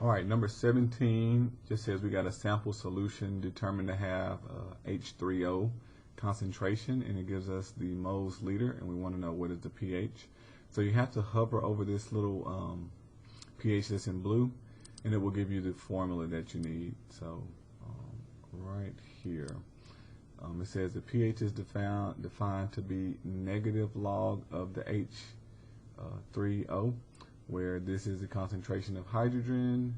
All right, number 17 just says we got a sample solution determined to have H3O concentration, and it gives us the moles liter, and we want to know what is the pH. So you have to hover over this little pH that's in blue, and it will give you the formula that you need. So right here, it says the pH is defined to be negative log of the H3O, where this is the concentration of hydrogen.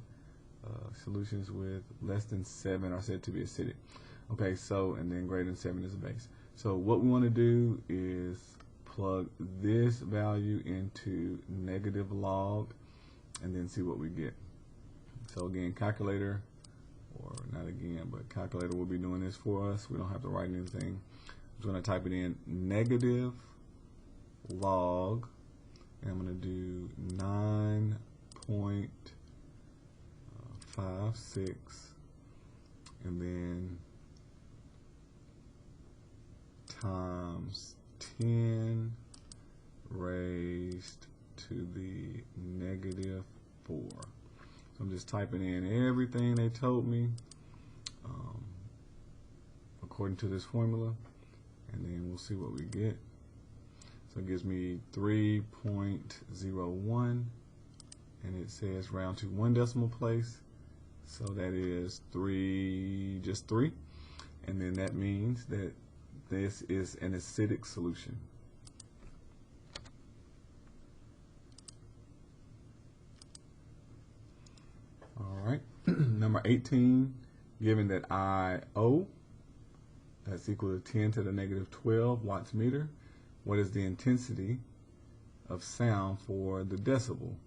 Solutions with less than 7 are said to be acidic. Okay, so, and then greater than 7 is a base. So what we want to do is plug this value into negative log and then see what we get. So again, calculator, or not again, but calculator will be doing this for us. We don't have to write anything. I'm just going to type it in negative log, and I'm going to do 9.56, and then times 10 raised to the negative 4. So I'm just typing in everything they told me according to this formula, and then we'll see what we get. So it gives me 3.01, and it says round to 1 decimal place. So that is just 3. And then that means that this is an acidic solution. All right, number 18, given that IO, that's equal to 10 to the negative 12 watts meter, what is the intensity of sound for the decibel?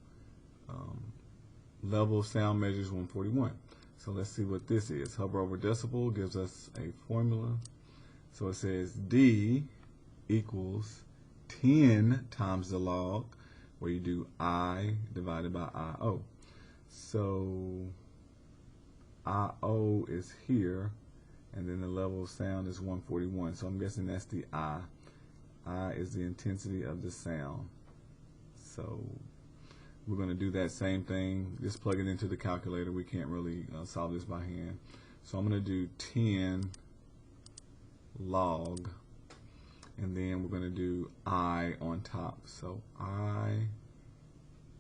Level of sound measures 141. So let's see what this is. Hover over decibel gives us a formula. So it says D equals 10 times the log, where you do I divided by IO. So IO is here, and then the level of sound is 141. So I'm guessing that's the I. I is the intensity of the sound. So we're going to do that same thing. Just plug it into the calculator. We can't really solve this by hand. So I'm going to do 10 log, and then we're going to do I on top. So I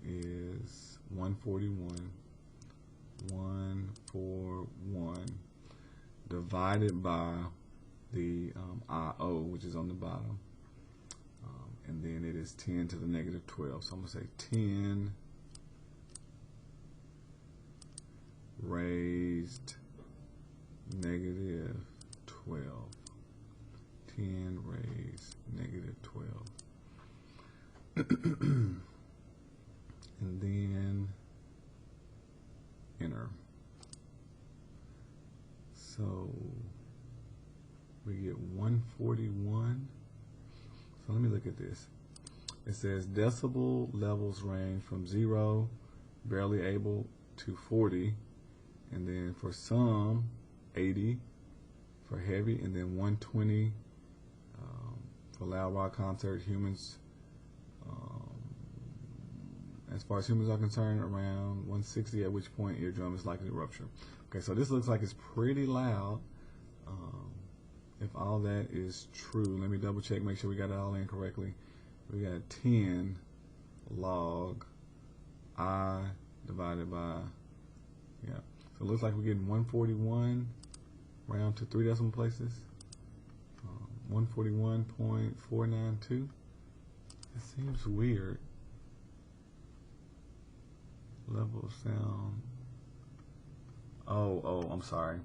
is 141 divided by the IO, which is on the bottom, and then it is 10 to the negative 12. So I'm going to say 10 raised negative 12. 10 raised negative 12. And then enter. So we get 141. So let me look at this. It says decibel levels range from 0, barely able, to 40, and then for some 80 for heavy, and then 120 for loud rock concert. Humans, as far as humans are concerned, around 160, at which point eardrum is likely to rupture. Okay, so this looks like it's pretty loud. If all that is true, let me double check, make sure we got it all in correctly. We got 10 log I divided by, yeah. So it looks like we're getting 141 round to 3 decimal places. 141.492. It seems weird. Level of sound. Oh, I'm sorry.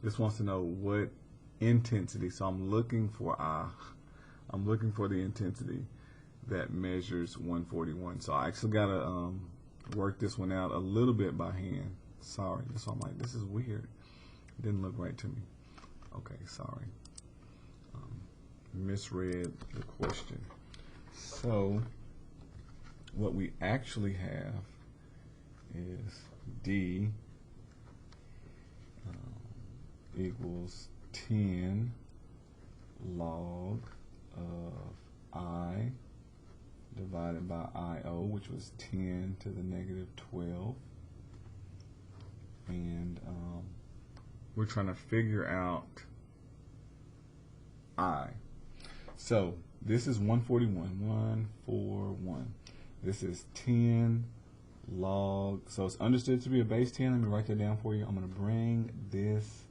This wants to know what intensity. So I'm looking for I'm looking for the intensity that measures 141. So I actually gotta work this one out a little bit by hand. Sorry. That's why I'm like, this is weird. It didn't look right to me. Okay, sorry. Misread the question. So what we actually have is D equals 10 log of I divided by IO, which was 10 to the negative 12. we're trying to figure out I. So this is 141, 141. This is 10 log, so it's understood to be a base 10. Let me write that down for you. I'm going to bring this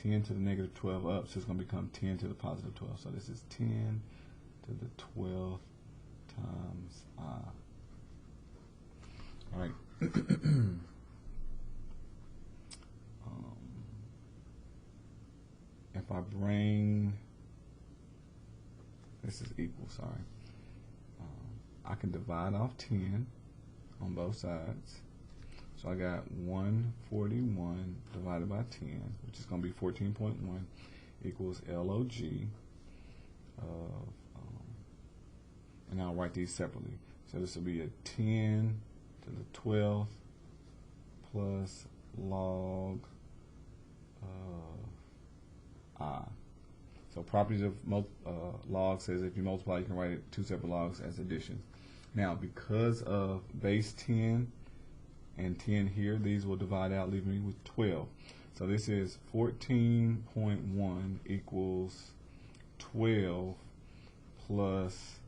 10 to the negative 12 up, so it's going to become 10 to the positive 12. So this is 10 to the 12 times I. All right. If I bring, this is equal, sorry. I can divide off 10 on both sides. So I got 141 divided by 10, which is going to be 14.1, equals log of, and I'll write these separately. So this will be a 10 to the 12th plus log I. So properties of log says if you multiply, you can write it two separate logs as addition. Now, because of base 10 and 10 here, these will divide out, leaving me with 12. So this is 14.1 equals 12 plus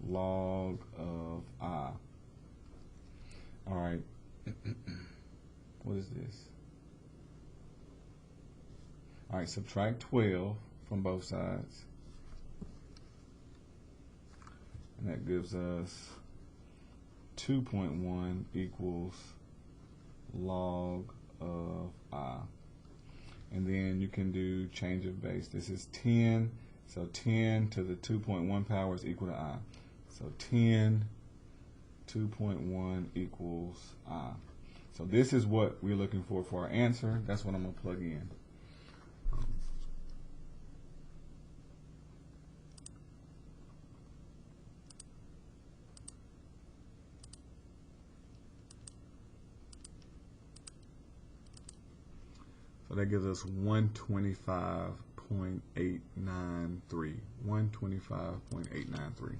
log of I. All right. What is this? All right, subtract 12 from both sides. And that gives us 2.1 equals log of I. And then you can do change of base. This is 10, so 10 to the 2.1 power is equal to I. So 10, 2.1 equals I. So this is what we're looking for our answer. That's what I'm going to plug in. So that gives us 125.893. 125.893.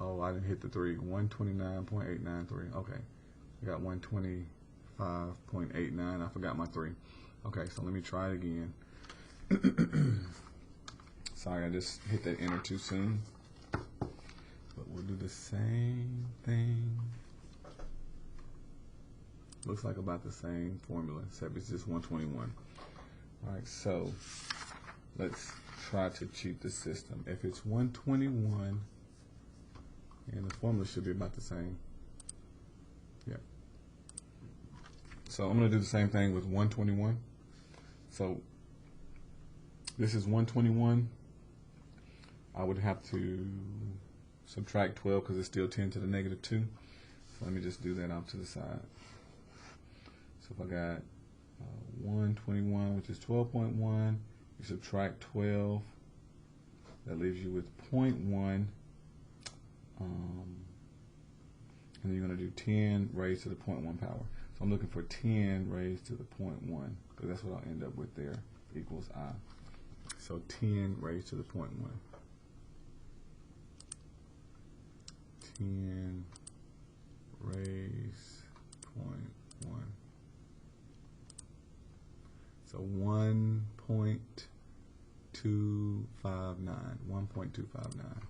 Oh, I didn't hit the 3. 129.893. Okay. I got 125.89. I forgot my 3. Okay, so let me try it again. Sorry, I just hit that enter too soon. But we'll do the same thing. Looks like about the same formula, except it's just 121. All right, so let's try to cheat the system. If it's 121, and the formula should be about the same. Yeah. So I'm going to do the same thing with 121. So this is 121. I would have to subtract 12 because it's still 10 to the negative 2. So let me just do that off to the side. So if I got 121, which is 12.1, you subtract 12, that leaves you with 0.1, and then you're going to do 10 raised to the 0.1 power. So I'm looking for 10 raised to the 0.1, because that's what I'll end up with there, equals I. So 10 raised to the 0.1. 10 raised 0.1. So 1.259. 1.259.